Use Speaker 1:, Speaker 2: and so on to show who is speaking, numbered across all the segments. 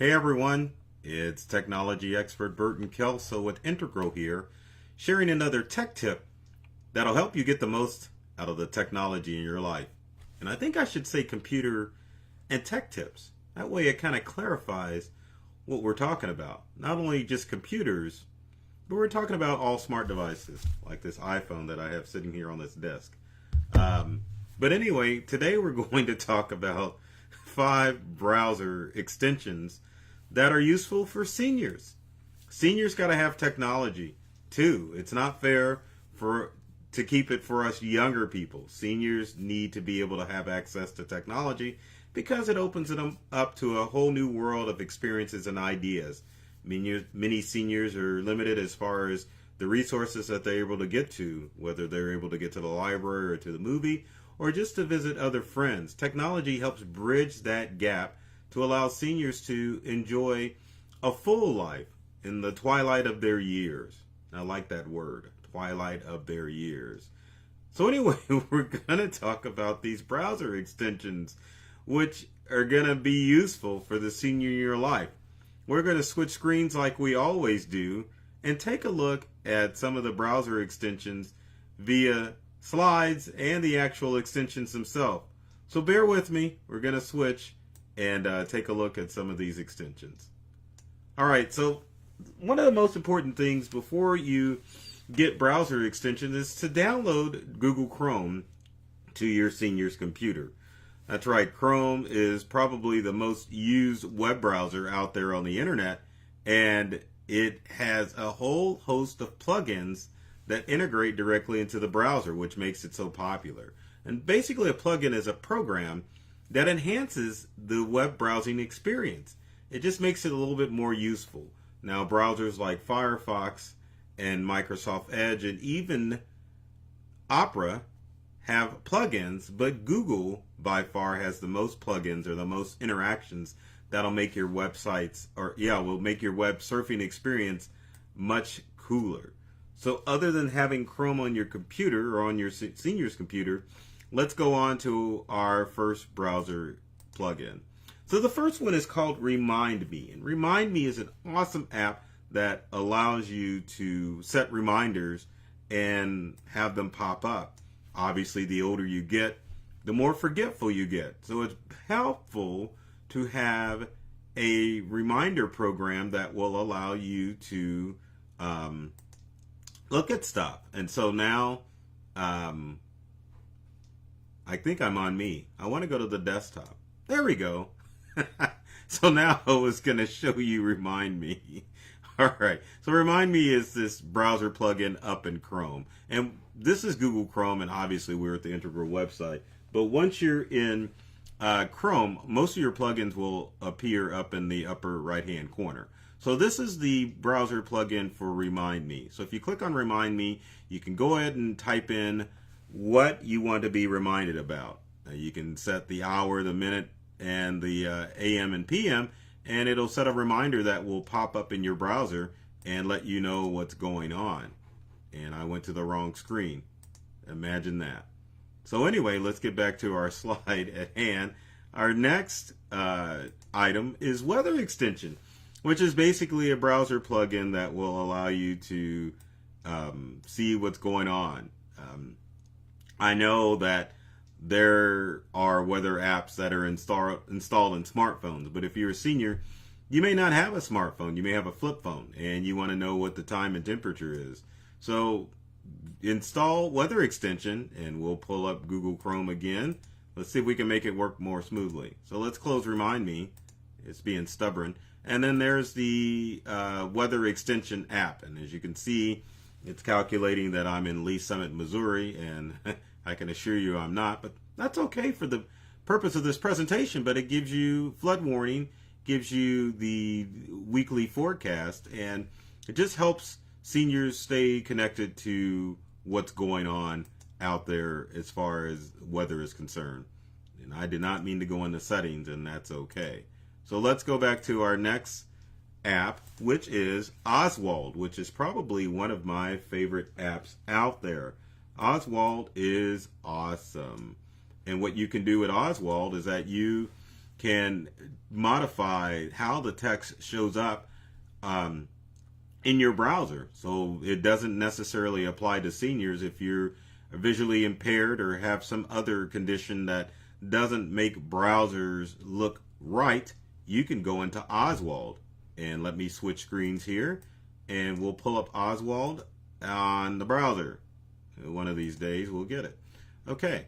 Speaker 1: Hey everyone, it's technology expert Burton Kelso with Integral here, sharing another tech tip that'll help you get the most out of the technology in your life. And I think I should say computer and tech tips. That way it kind of clarifies what we're talking about. Not only just computers, but we're talking about all smart devices, like this iPhone that I have sitting here on this desk. But anyway, today we're going to talk about 5 browser extensions that are useful for seniors. Seniors got to have technology too. It's not fair to keep it for us younger people. Seniors need to be able to have access to technology because it opens them up to a whole new world of experiences and ideas. Many seniors are limited as far as the resources that they're able to get to, whether they're able to get to the library or to the movie or just to visit other friends. Technology helps bridge that gap to allow seniors to enjoy a full life in the twilight of their years. I like that word, twilight of their years. So anyway, we're going to talk about these browser extensions, which are going to be useful for the senior year life. We're going to switch screens like we always do and take a look at some of the browser extensions via slides and the actual extensions themselves. So bear with me. We're going to switch and take a look at some of these extensions. All right, so one of the most important things before you get browser extensions is to download Google Chrome to your senior's computer. That's right, Chrome is probably the most used web browser out there on the internet, and it has a whole host of plugins that integrate directly into the browser, which makes it so popular. And basically a plugin is a program that enhances the web browsing experience. It just makes it a little bit more useful. Now, browsers like Firefox and Microsoft Edge and even Opera have plugins, but Google by far has the most plugins or the most interactions that'll make your websites will make your web surfing experience much cooler. So other than having Chrome on your computer or on your senior's computer, let's go on to our first browser plugin. So the first one is called Remind Me. And Remind Me is an awesome app that allows you to set reminders and have them pop up. Obviously, the older you get, the more forgetful you get. So it's helpful to have a reminder program that will allow you to look at stuff. And so now, I think I'm on me. I want to go to the desktop. There we go. So now I was going to show you Remind Me. All right. So Remind Me is this browser plugin up in Chrome. And this is Google Chrome, and obviously we're at the Integral website. But once you're in Chrome, most of your plugins will appear up in the upper right-hand corner. So this is the browser plugin for Remind Me. So if you click on Remind Me, you can go ahead and type in what you want to be reminded about. You can set the hour, the minute, and the AM and PM, and it'll set a reminder that will pop up in your browser and let you know what's going on. And I went to the wrong screen. Imagine that. So anyway, let's get back to our slide at hand. Our next item is Weather Extension, which is basically a browser plugin that will allow you to see what's going on. I know that there are weather apps that are installed in smartphones, but if you're a senior, you may not have a smartphone. You may have a flip phone, and you want to know what the time and temperature is. So install Weather Extension, and we'll pull up Google Chrome again. Let's see if we can make it work more smoothly. So let's close Remind Me. It's being stubborn. And then there's the Weather Extension app. And as you can see, it's calculating that I'm in Lee Summit, Missouri, and I can assure you I'm not, but that's okay for the purpose of this presentation. But it gives you flood warning, gives you the weekly forecast, and it just helps seniors stay connected to what's going on out there as far as weather is concerned. And I did not mean to go into settings, and that's okay. So let's go back to our next app, which is Oswald, which is probably one of my favorite apps out there. Oswald is awesome. And what you can do with Oswald is that you can modify how the text shows up in your browser. So it doesn't necessarily apply to seniors. If you're visually impaired or have some other condition that doesn't make browsers look right, you can go into Oswald. And let me switch screens here, and we'll pull up Oswald on the browser. One of these days we'll get it. Okay,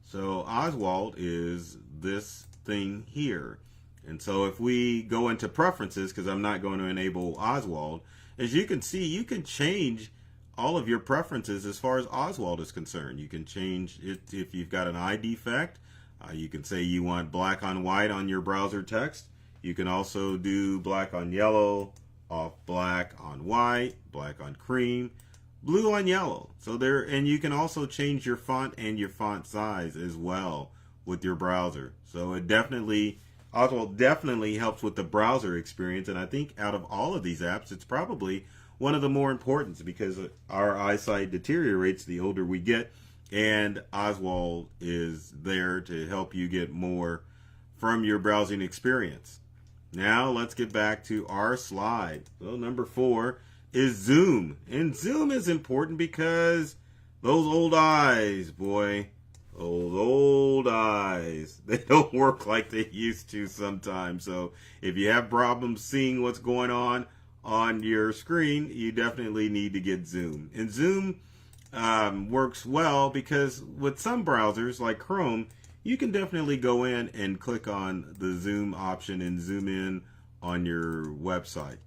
Speaker 1: so Oswald is this thing here. And so if we go into preferences, because I'm not going to enable Oswald, as you can see, you can change all of your preferences as far as Oswald is concerned. You can change it if you've got an eye defect. You can say you want black on white on your browser text. You can also do black on yellow, off black on white, black on cream, blue on yellow. So there, and you can also change your font and your font size as well with your browser. So it definitely, Oswald definitely helps with the browser experience. And I think out of all of these apps, it's probably one of the more important, because our eyesight deteriorates the older we get. And Oswald is there to help you get more from your browsing experience. Now let's get back to our slide. So number 4 is Zoom. And Zoom is important because those old eyes, boy, those old eyes, they don't work like they used to sometimes. So if you have problems seeing what's going on your screen, you definitely need to get Zoom. And Zoom works well because with some browsers like Chrome, you can definitely go in and click on the zoom option and zoom in on your website.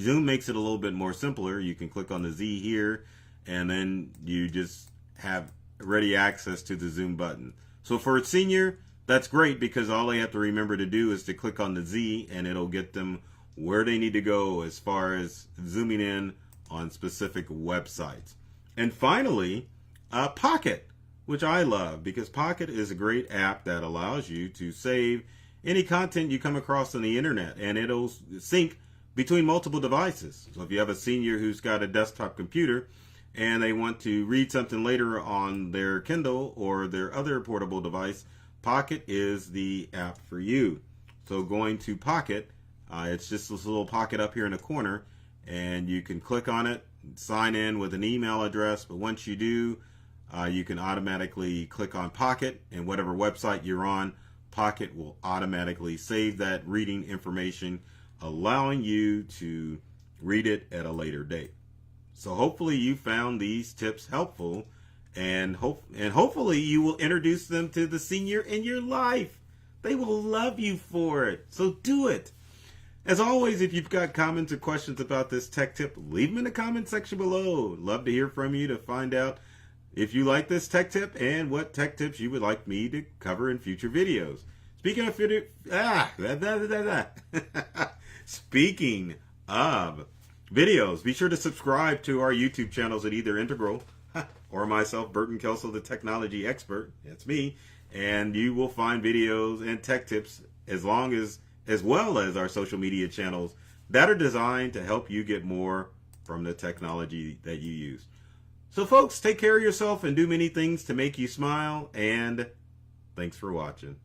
Speaker 1: Zoom makes it a little bit more simpler. You can click on the Z here, and then you just have ready access to the zoom button. So for a senior, that's great because all they have to remember to do is to click on the Z, and it'll get them where they need to go as far as zooming in on specific websites. And finally, Pocket, which I love because Pocket is a great app that allows you to save any content you come across on the internet, and it'll sync between multiple devices. So if you have a senior who's got a desktop computer and they want to read something later on their Kindle or their other portable device, Pocket is the app for you. So going to Pocket, it's just this little pocket up here in the corner, and you can click on it, sign in with an email address. But once you do, you can automatically click on Pocket, and whatever website you're on, Pocket will automatically save that reading information, allowing you to read it at a later date. So hopefully you found these tips helpful, and hopefully you will introduce them to the senior in your life. They will love you for it. So do it. As always, if you've got comments or questions about this tech tip, leave them in the comment section below. Love to hear from you to find out if you like this tech tip and what tech tips you would like me to cover in future videos. Speaking of Speaking of videos, be sure to subscribe to our YouTube channels at either Integral or myself, Burton Kelso, the technology expert. That's me. And you will find videos and tech tips as well as our social media channels that are designed to help you get more from the technology that you use. So folks, take care of yourself and do many things to make you smile, and thanks for watching.